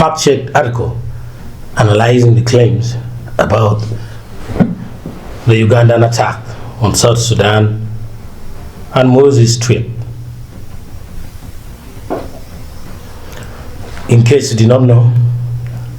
fact-checked article analyzing the claims about the Ugandan attack on South Sudan and Muhoozi trip. In case you did not know,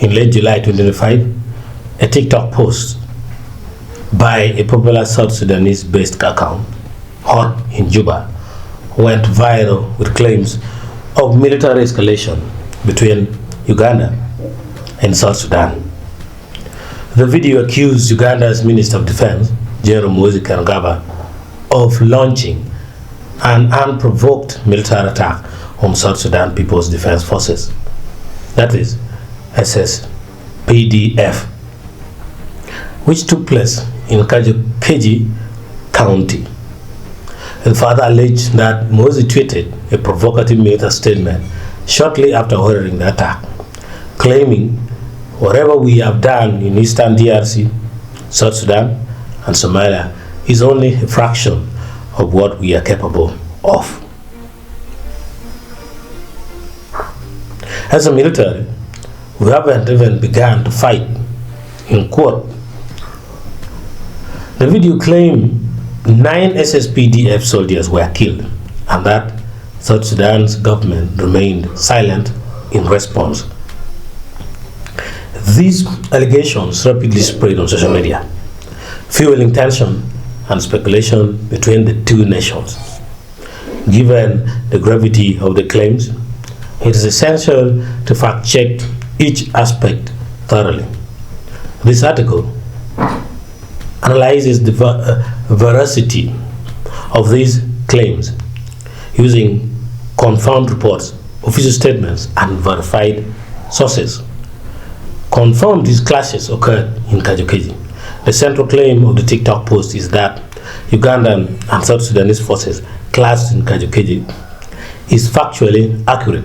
in late July 2025, a TikTok post by a popular South Sudanese-based account, Hot in Juba, went viral with claims of military escalation between Uganda and South Sudan. The video accused Uganda's Minister of Defense, General Muhoozi, of launching an unprovoked military attack on South Sudan People's Defense Forces, that is, SSPDF, which took place in Kajukeji County. The father alleged that Muhoozi tweeted a provocative military statement shortly after ordering the attack, claiming whatever we have done in Eastern DRC, South Sudan, and Somalia is only a fraction of what we are capable of. As a military, we haven't even begun to fight, in quote. The video claimed 9 SSPDF soldiers were killed and that South Sudan's government remained silent in response. These allegations rapidly spread on social media, fueling tension and speculation between the two nations. Given the gravity of the claims, it is essential to fact-check each aspect thoroughly. This article analyzes the veracity of these claims using confirmed reports, official statements, and verified sources. Confirmed these clashes occurred in Kajukeji. The central claim of the TikTok post is that Ugandan and South Sudanese forces clashed in Kajukeji is factually accurate.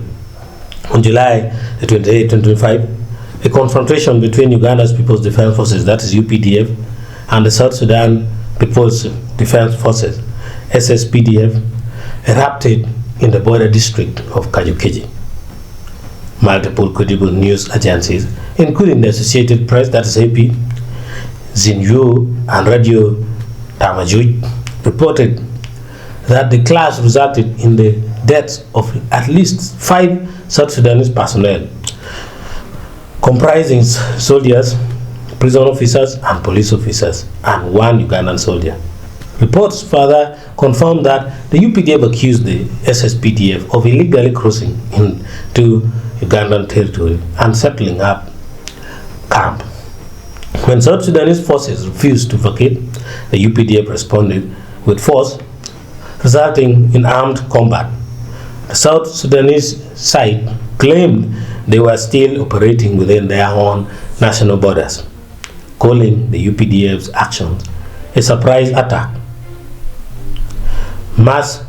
On July 28, 2025, a confrontation between Uganda's People's Defense Forces, that is UPDF, and the South Sudan People's Defense Forces, SSPDF, erupted in the border district of Kajukeji. Multiple credible news agencies, including the Associated Press, that is AP, Zinyu, and Radio Tamajuj, reported that the clash resulted in the deaths of at least 5 South Sudanese personnel, comprising soldiers, prison officers, and police officers, and 1 Ugandan soldier. Reports further confirmed that the UPDF accused the SSPDF of illegally crossing into Ugandan territory and settling up camp. When South Sudanese forces refused to vacate, the UPDF responded with force, resulting in armed combat. The South Sudanese side claimed they were still operating within their own national borders, calling the UPDF's actions a surprise attack, mass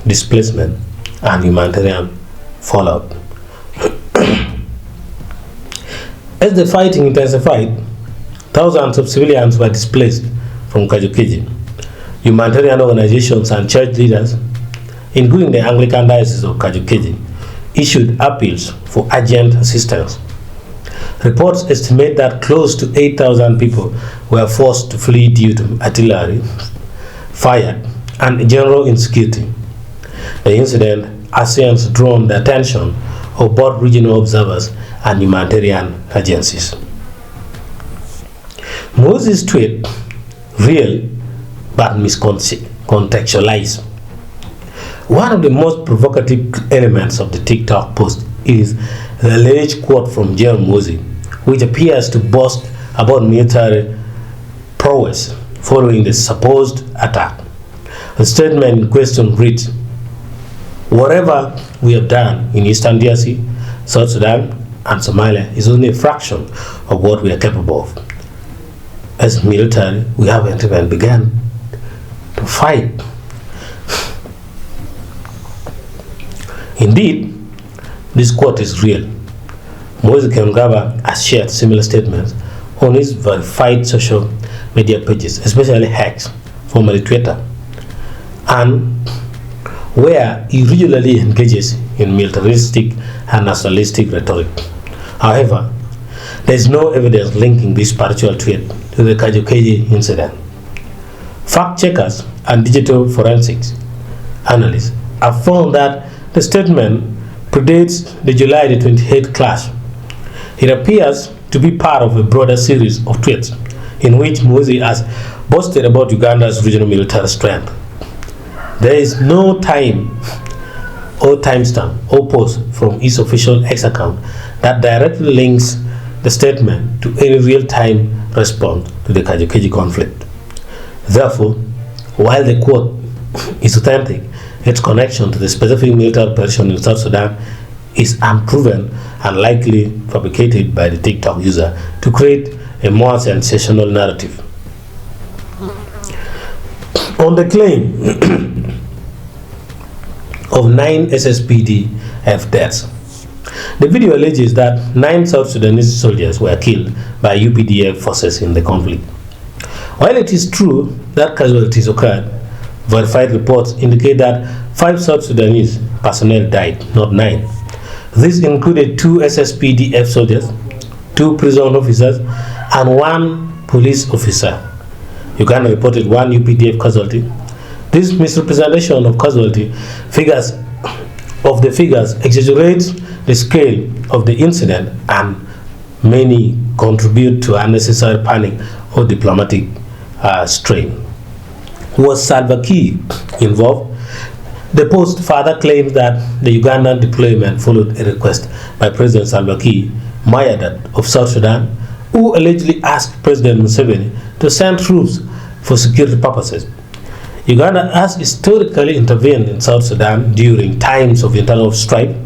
displacement, and humanitarian fallout. As the fighting intensified, thousands of civilians were displaced from Kajukeji. Humanitarian organizations and church leaders, including the Anglican Diocese of Kajukeji, issued appeals for urgent assistance. Reports estimate that close to 8,000 people were forced to flee due to artillery fire and general insecurity. The incident has since drawn the attention of both regional observers and humanitarian agencies. Muhoozi's tweet, real but miscontextualized. One of the most provocative elements of the TikTok post is the alleged quote from General Muhoozi, which appears to boast about military prowess following the supposed attack. The statement in question reads, "Whatever we have done in Eastern DRC, South Sudan, and Somalia is only a fraction of what we are capable of. As military, we haven't even begun to fight." Indeed, this quote is real. Muhoozi has shared similar statements on his verified social media pages, especially X, formerly Twitter, and where he regularly engages in militaristic and nationalistic rhetoric. However, there is no evidence linking this spiritual tweet to the Kajukeji incident. Fact checkers and digital forensics analysts have found that the statement predates the July 28th clash. It appears to be part of a broader series of tweets in which Muhoozi has boasted about Uganda's regional military strength. There is no time or timestamp or post from his official X account that directly links the statement to any real-time response to the Kajukeji conflict. Therefore, while the quote is authentic, its connection to the specific military operation in South Sudan is unproven and likely fabricated by the TikTok user to create a more sensational narrative. On the claim of 9 SSPDF deaths, the video alleges that 9 South Sudanese soldiers were killed by UPDF forces in the conflict. While it is true that casualties occurred, verified reports indicate that 5 South Sudanese personnel died, not 9. This included 2 SSPDF soldiers, 2 prison officers, and 1 police officer. Uganda reported 1 UPDF casualty. This misrepresentation of casualty figures exaggerates the scale of the incident, and many contribute to unnecessary panic or diplomatic strain. Was Salva Kiir involved? The Post further claims that the Ugandan deployment followed a request by President Salva Kiir Mayardit of South Sudan, who allegedly asked President Museveni to send troops for security purposes. Uganda has historically intervened in South Sudan during times of internal strife,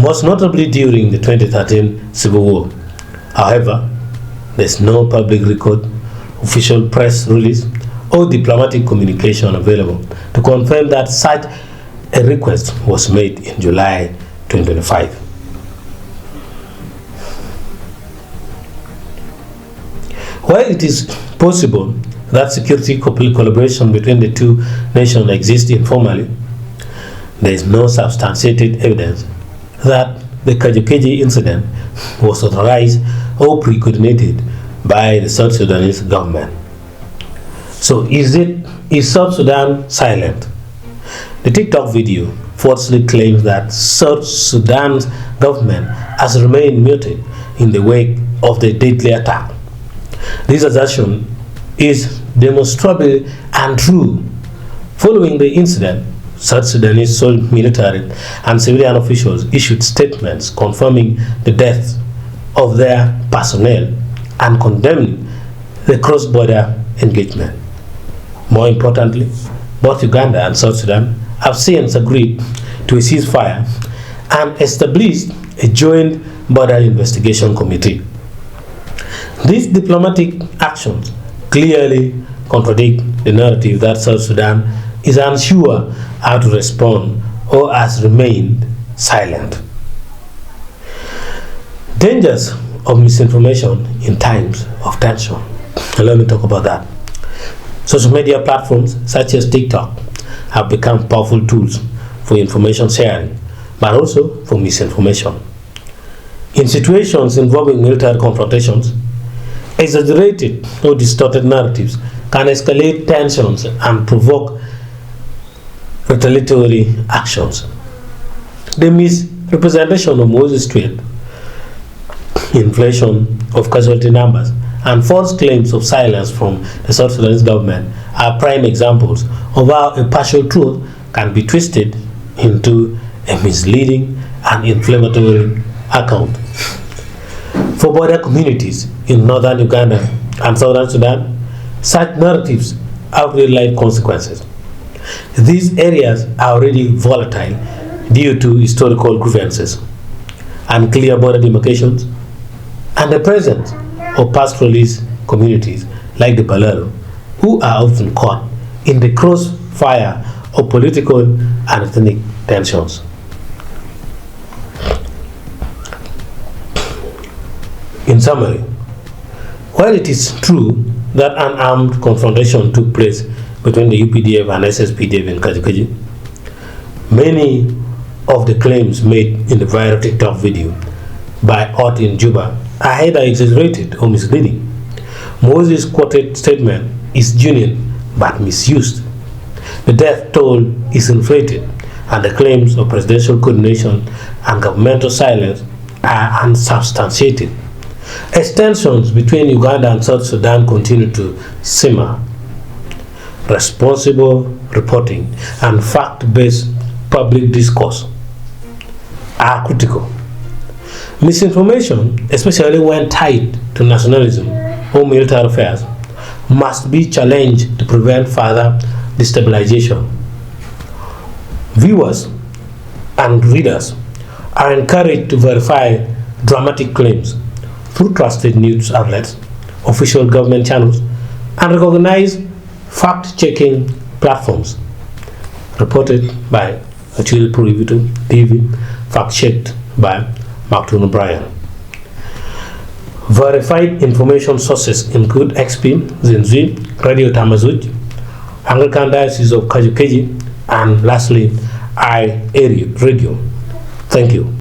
most notably during the 2013 civil war. However, there is no public record, official press release, or diplomatic communication available to confirm that such a request was made in July 2025. While it is possible that security collaboration between the two nations exists informally, there is no substantiated evidence that the Kajukeji incident was authorized or pre-coordinated by the South Sudanese government. So is South Sudan silent? The TikTok video falsely claims that South Sudan's government has remained muted in the wake of the deadly attack. This assertion is demonstrably untrue. Following the incident, South Sudanese military and civilian officials issued statements confirming the death of their personnel and condemning the cross-border engagement. More importantly, both Uganda and South Sudan have since agreed to a ceasefire and established a joint border investigation committee. These diplomatic actions clearly contradict the narrative that South Sudan is unsure how to respond or has remained silent. Dangers of misinformation in times of tension. Let me talk about that. Social media platforms such as TikTok have become powerful tools for information sharing, but also for misinformation. In situations involving military confrontations, exaggerated or distorted narratives can escalate tensions and provoke retaliatory actions. The misrepresentation of Muhoozi's tweet, inflation of casualty numbers, and false claims of silence from the South Sudanese government are prime examples of how a partial truth can be twisted into a misleading and inflammatory account. For border communities in northern Uganda and southern Sudan, such narratives have real-life consequences. These areas are already volatile due to historical grievances, unclear border demarcations, and the presence of pastoralist communities like the Banyoro, who are often caught in the crossfire of political and ethnic tensions. In summary, while it is true that an armed confrontation took place between the UPDF and SSPDF in Kajukeji, many of the claims made in the viral TikTok video by Ott in Juba are either exaggerated or misleading. Muhoozi's quoted statement is genuine but misused. The death toll is inflated, and the claims of presidential coordination and governmental silence are unsubstantiated. As tensions between Uganda and South Sudan continue to simmer, responsible reporting and fact-based public discourse are critical. Misinformation, especially when tied to nationalism or military affairs, must be challenged to prevent further destabilization. Viewers and readers are encouraged to verify dramatic claims through trusted news outlets, official government channels, and recognized fact-checking platforms. Reported by Acholi TV, fact-checked by Martin O'Brien. Verified information sources include XP, Zinzui, Radio Tamazuj, Anglican Diocese of Kajukeji, and lastly, Radio. Thank you.